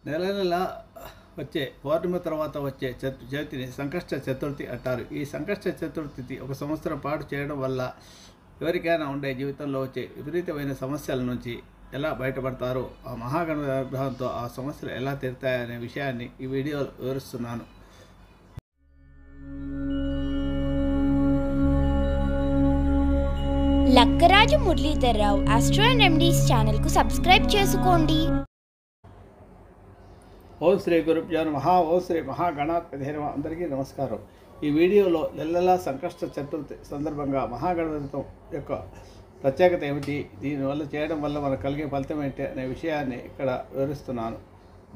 నెల నెల వచ్చే పౌర్ణమి తర్వాత వచ్చే చవితిని సంకష్ట చతుర్థి అంటారు. ఈ సంకష్ట చతుర్థి ఒక సంవత్సరం పాటు చేయడం వల్ల ఎవరికైనా ఉండే జీవితంలో వచ్చే విపరీతమైన సమస్యల నుంచి ఎలా బయటపడతారో, ఆ మహాగణపతి అనుగ్రహంతో ఆ సమస్యలు ఎలా తీరుతాయనే విషయాన్ని ఈ వీడియోలో వివరిస్తున్నాను. Lakkaraju Muralidhar Rao astro and remedies ఛానల్కు సబ్స్క్రైబ్ చేసుకోండి. ఓం శ్రీ గురుభ్యో నమః. ఓం శ్రీ మహాగణాధిపతయే నమః. అందరికీ నమస్కారం. ఈ వీడియోలో నెలలా సంకష్ట చతుర్థి సందర్భంగా మహాగణపతి యొక్క ప్రత్యేకత ఏమిటి, దీనివల్ల చేయడం వల్ల మనకు కలిగే ఫలితం ఏంటి అనే విషయాన్ని ఇక్కడ వివరిస్తున్నాను.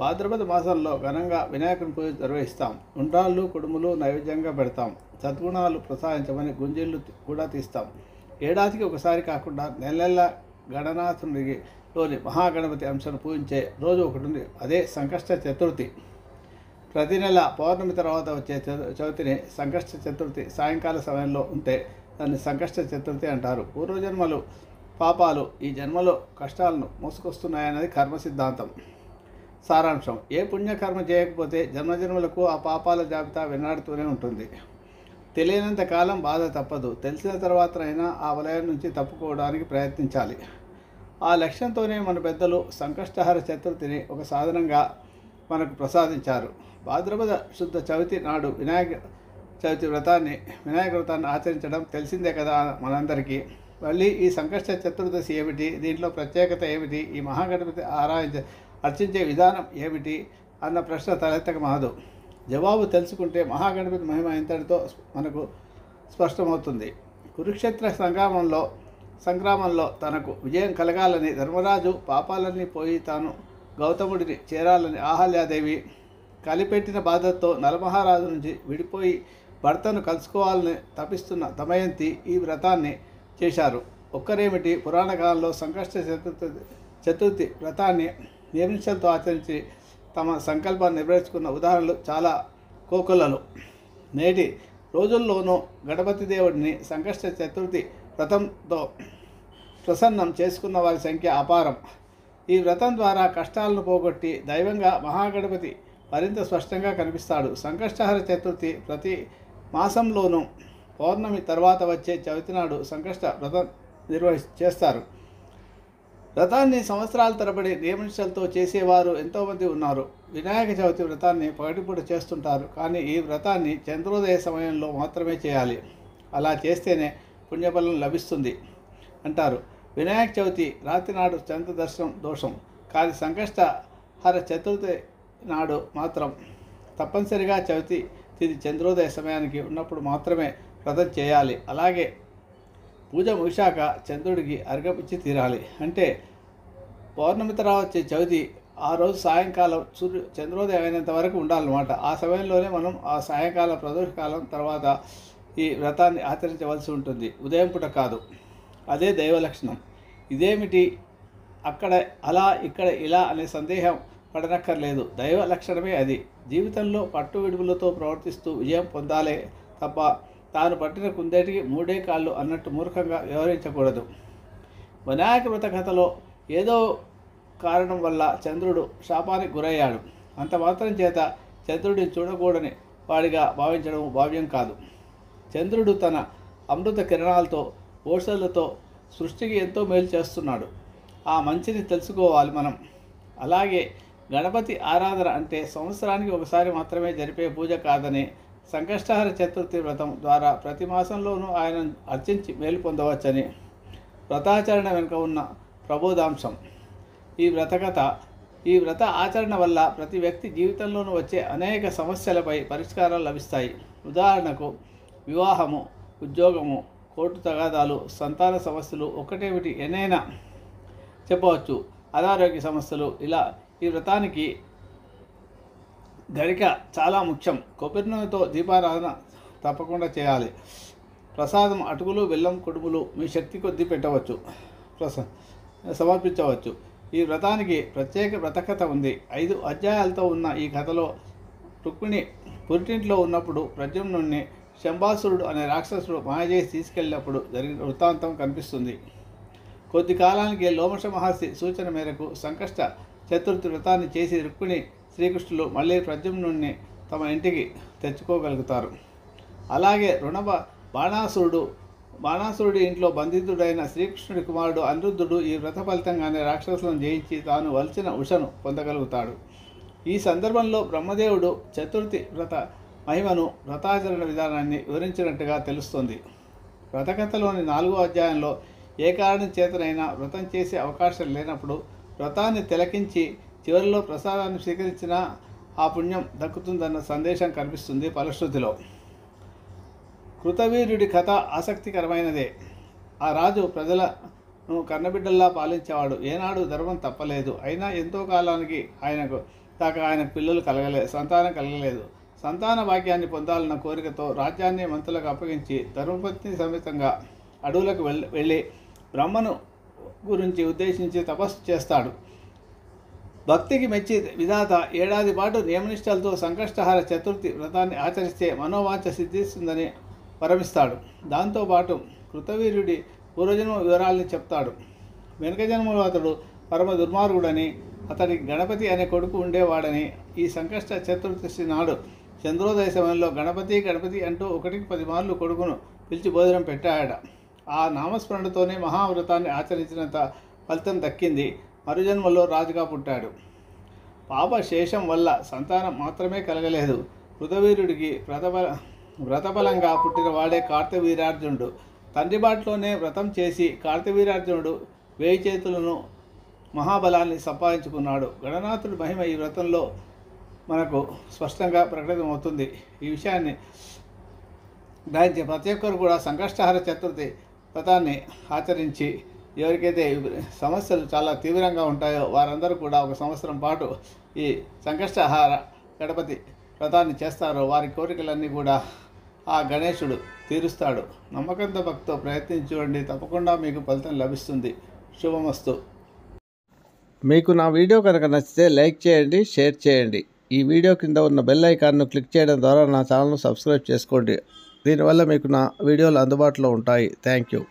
భాద్రపద మాసంలో ఘనంగా వినాయకుని పూజ నిర్వహిస్తాం. ఉండ్రాళ్ళు కుడుములు నైవేద్యంగా పెడతాం. సద్గుణాలు ప్రసాదించమని గుంజిళ్ళు కూడా తీస్తాం. ఏడాదికి ఒకసారి కాకుండా నెల గణనాథునిలోని మహాగణపతి అంశాన్ని పూజించే రోజు ఒకటి ఉంది. అదే సంకష్ట చతుర్థి. ప్రతి నెల పౌర్ణమి తర్వాత వచ్చే చవితిని సంకష్ట చతుర్థి సాయంకాల సమయంలో ఉంటే దాన్ని సంకష్ట చతుర్థి అంటారు. పూర్వజన్మలు పాపాలు ఈ జన్మలో కష్టాలను మోసుకొస్తున్నాయన్నది కర్మ సిద్ధాంతం సారాంశం. ఏ పుణ్యకర్మ చేయకపోతే జన్మజన్మలకు ఆ పాపాల జాబితా వెన్నాడుతూనే ఉంటుంది. తెలియనంత కాలం బాధ తప్పదు. తెలిసిన తర్వాత అయినా ఆ వలయం నుంచి తప్పుకోవడానికి ప్రయత్నించాలి. ఆ లక్ష్యంతోనే మన పెద్దలు సంకష్టహర చతుర్థిని ఒక సాధనంగా మనకు ప్రసాదించారు. భాద్రపద శుద్ధ చవితి నాడు వినాయక వ్రతాన్ని ఆచరించడం తెలిసిందే కదా మనందరికీ. మళ్ళీ ఈ సంకష్ట చతుర్దశి ఏమిటి, దీంట్లో ప్రత్యేకత ఏమిటి, ఈ మహాగణపతి అర్చించే విధానం ఏమిటి అన్న ప్రశ్న తలెత్తక మాదు. జవాబు తెలుసుకుంటే మహాగణపతి మహిమ ఇంతటితో మనకు స్పష్టమవుతుంది. కురుక్షేత్ర సంగ్రామంలో తనకు విజయం కలగాలని ధర్మరాజు పాపాలన్నీ పోయి తాను గౌతముడిని చేరాలని అహల్యాదేవి కలిపెట్టిన బాధతో నలమహారాజు నుంచి విడిపోయి భర్తను కలుసుకోవాలని తపిస్తున్న దమయంతి ఈ వ్రతాన్ని చేశారు. ఒక్కరేమిటి, పురాణ కాలంలో సంకష్ట చతుర్థి వ్రతాన్ని నియమించడంతో ఆచరించి తమ సంకల్పాన్ని నెరవేర్చుకున్న ఉదాహరణలు చాలా కోకొల్లలు. నేటి రోజుల్లోనూ గణపతి దేవుడిని సంకష్ట చతుర్థి వ్రతంతో ప్రసన్నం చేసుకున్న వారి సంఖ్య అపారం. ఈ వ్రతం ద్వారా కష్టాలను పోగొట్టి దైవంగా మహాగణపతి మరింత స్పష్టంగా కనిపిస్తాడు. సంకష్టహర చతుర్థి ప్రతి మాసంలోనూ పౌర్ణమి తర్వాత వచ్చే చవితి నాడు సంకష్ట వ్రతం చేస్తారు. వ్రతాన్ని సంవత్సరాల తరబడి నియమనిష్టలతో చేసేవారు ఎంతోమంది ఉన్నారు. వినాయక చవితి వ్రతాన్ని పగటిపూట చేస్తుంటారు. కానీ ఈ వ్రతాన్ని చంద్రోదయ సమయంలో మాత్రమే చేయాలి. అలా చేస్తేనే పుణ్యఫలం లభిస్తుంది అంటారు. వినాయక చవితి రాత్రి నాడు చంద్ర దర్శనం దోషం. కానీ సంకష్టహర చతుర్థి నాడు మాత్రం తప్పనిసరిగా చవితి తిథి చంద్రోదయ సమయానికి ఉన్నప్పుడు మాత్రమే వ్రతం చేయాలి. అలాగే పూజ ముగిశాక చంద్రుడికి అర్ఘ్యమిచ్చి తీరాలి. అంటే పౌర్ణమి తర్వాత వచ్చే చవితి ఆ రోజు సాయంకాలం చంద్రోదయం అయినంత వరకు ఉండాలన్నమాట. ఆ సమయంలోనే మనం ఆ సాయంకాలం ప్రదోషకాలం తర్వాత ఈ వ్రతాన్ని ఆచరించవలసి ఉంటుంది. ఉదయం పూట కాదు. అదే దైవ లక్షణం. ఇదేమిటి, అక్కడ అలా ఇక్కడ ఇలా అనే సందేహం పడనక్కర్లేదు. దైవ లక్షణమే అది. జీవితంలో పట్టు విడుపులతో ప్రవర్తిస్తూ విజయం పొందాలే తప్ప తాను పట్టిన కుందేటికి మూడే కాళ్ళు అన్నట్టు మూర్ఖంగా వ్యవహరించకూడదు. వినాయక వ్రత కథలో ఏదో కారణం వల్ల చంద్రుడు శాపానికి గురయ్యాడు. అంత మాత్రం చేత చంద్రుడిని చూడకూడని వాడిగా భావించడం భావ్యం కాదు. చంద్రుడు తన అమృత కిరణాలతో ఓషధలతో సృష్టికి ఎంతో మేలు చేస్తున్నాడు. ఆ మంచిని తెలుసుకోవాలి మనం. అలాగే గణపతి ఆరాధన అంటే సంవత్సరానికి ఒకసారి మాత్రమే జరిపే పూజ కాదని, సంకష్టహర చతుర్థి వ్రతం ద్వారా ప్రతి మాసంలోనూ ఆయన అర్చించి మేలు పొందవచ్చని వ్రతాచరణ వెనుక ఉన్న ప్రబోధాంశం ఈ వ్రతకథ. ఈ వ్రత ఆచరణ వల్ల ప్రతి వ్యక్తి జీవితంలోనూ వచ్చే అనేక సమస్యలపై పరిష్కారాలు లభిస్తాయి. ఉదాహరణకు వివాహము, ఉద్యోగము, కోర్టు తగాదాలు, సంతాన సమస్యలు, ఒక్కటేమిటి ఎన్నైనా చెప్పవచ్చు, అనారోగ్య సమస్యలు. ఇలా ఈ వ్రతానికి గరిక చాలా ముఖ్యం. కొబ్బరి నూనెతో దీపారాధన తప్పకుండా చేయాలి. ప్రసాదం అటుకులు, బెల్లం, కుడుములు మీ శక్తి కొద్దీ పెట్టవచ్చు, సమర్పించవచ్చు. ఈ వ్రతానికి ప్రత్యేక వ్రతకథ ఉంది. 5 అధ్యాయాలతో ఉన్న ఈ కథలో రుక్మిణి పురిటింట్లో ఉన్నప్పుడు ప్రద్యుమ్నుడిని శంబాసురుడు అనే రాక్షసుడు మాయచేసి తీసుకెళ్ళినప్పుడు జరిగిన వృత్తాంతం కనిపిస్తుంది. కొద్ది కాలానికి లోమశ మహర్షి సూచన మేరకు సంకష్ట చతుర్థి వ్రతాన్ని చేసి రుక్మిణి శ్రీకృష్ణులు మళ్ళీ ప్రద్యుమ్నుడిని తమ ఇంటికి తెచ్చుకోగలుగుతారు. అలాగే బాణాసురుడి ఇంట్లో బంధితుడైన శ్రీకృష్ణుడి కుమారుడు అనిరుద్ధుడు ఈ వ్రత ఫలితంగానే రాక్షసులను జయించి తాను వలిచిన ఉషను పొందగలుగుతాడు. ఈ సందర్భంలో బ్రహ్మదేవుడు చతుర్థి వ్రత మహిమను, వ్రతాచరణ విధానాన్ని వివరించినట్టుగా తెలుస్తుంది. వ్రతకథలోని 4వ అధ్యాయంలో ఏ కారణం చేతనైనా వ్రతం చేసే అవకాశం లేనప్పుడు వ్రతాన్ని తిలకించి చివరిలో ప్రసాదాన్ని స్వీకరించినా ఆ పుణ్యం దక్కుతుందన్న సందేశం కనిపిస్తుంది ఫలశ్రుతిలో. కృతవీర్యుడి కథ ఆసక్తికరమైనదే. ఆ రాజు ప్రజలను కన్నబిడ్డల్లా పాలించేవాడు. ఏనాడు ధర్మం తప్పలేదు. అయినా ఎంతో కాలానికి ఆయనకు సంతానం కలగలేదు. సంతాన భాగ్యాన్ని పొందాలన్న కోరికతో రాజ్యాన్ని మంత్రులకు అప్పగించి ధర్మపత్ని సమేతంగా అడవులకు వెళ్ళి బ్రహ్మను గురించి ఉద్దేశించి తపస్సు చేస్తాడు. భక్తికి మెచ్చి విధాత ఏడాది పాటు నియమనిష్టలతో సంకష్టహార చతుర్థి వ్రతాన్ని ఆచరిస్తే మనోవాంఛ సిద్ధిస్తుందని వరమిస్తాడు. దాంతోపాటు కృతవీర్యుడి పూర్వజన్మ వివరాల్ని చెప్తాడు. వెనుక జన్మలో అతడు పరమ దుర్మార్గుడని, అతడికి గణపతి అనే కొడుకు ఉండేవాడని, ఈ సంకష్ట చతుర్దశి నాడు చంద్రోదయ సమయంలో గణపతి అంటూ 1కి 10 మార్లు కొడుకును పిలిచి భోజనం పెట్టాడ. ఆ నామస్మరణతోనే మహావ్రతాన్ని ఆచరించినంత ఫలితం దక్కింది. మరుజన్మలో రాజుగా పుట్టాడు. పాపశేషం వల్ల సంతానం మాత్రమే కలగలేదు. కృతవీర్యుడికి వ్రతఫలంగా పుట్టిన వాడే కార్తవీర్యార్జునుడు. తండ్రి బాటలోనే వ్రతం చేసి కార్తవీర్యార్జునుడు 1000 చేతులను మహాబలాన్ని సంపాదించుకున్నాడు. గణనాథుడి మహిమ ఈ వ్రతంలో మనకు స్పష్టంగా ప్రకటితమవుతుంది. ఈ విషయాన్ని గ్రహించే ప్రతి ఒక్కరు కూడా సంకష్టహార చతుర్థి వ్రతాన్ని ఆచరించి ఎవరికైతే సమస్యలు చాలా తీవ్రంగా ఉంటాయో వారందరూ కూడా 1 సంవత్సరం పాటు ఈ సంకష్టహార గణపతి వ్రతాన్ని చేస్తారో వారి కోరికలన్నీ కూడా ఆ గణేశుడు తీరుస్తాడు. నమ్మకంతో భక్తితో ప్రయత్నించి చూడండి, తప్పకుండా మీకు ఫలితం లభిస్తుంది. శుభమస్తు. మీకు నా వీడియో కనుక నచ్చితే లైక్ చేయండి, షేర్ చేయండి. ఈ వీడియో కింద ఉన్న బెల్ ఐకాన్ను క్లిక్ చేయడం ద్వారా నా ఛానల్ను సబ్స్క్రైబ్ చేసుకోండి. దీనివల్ల మీకు నా వీడియోలు అందుబాటులో ఉంటాయి. Thank you.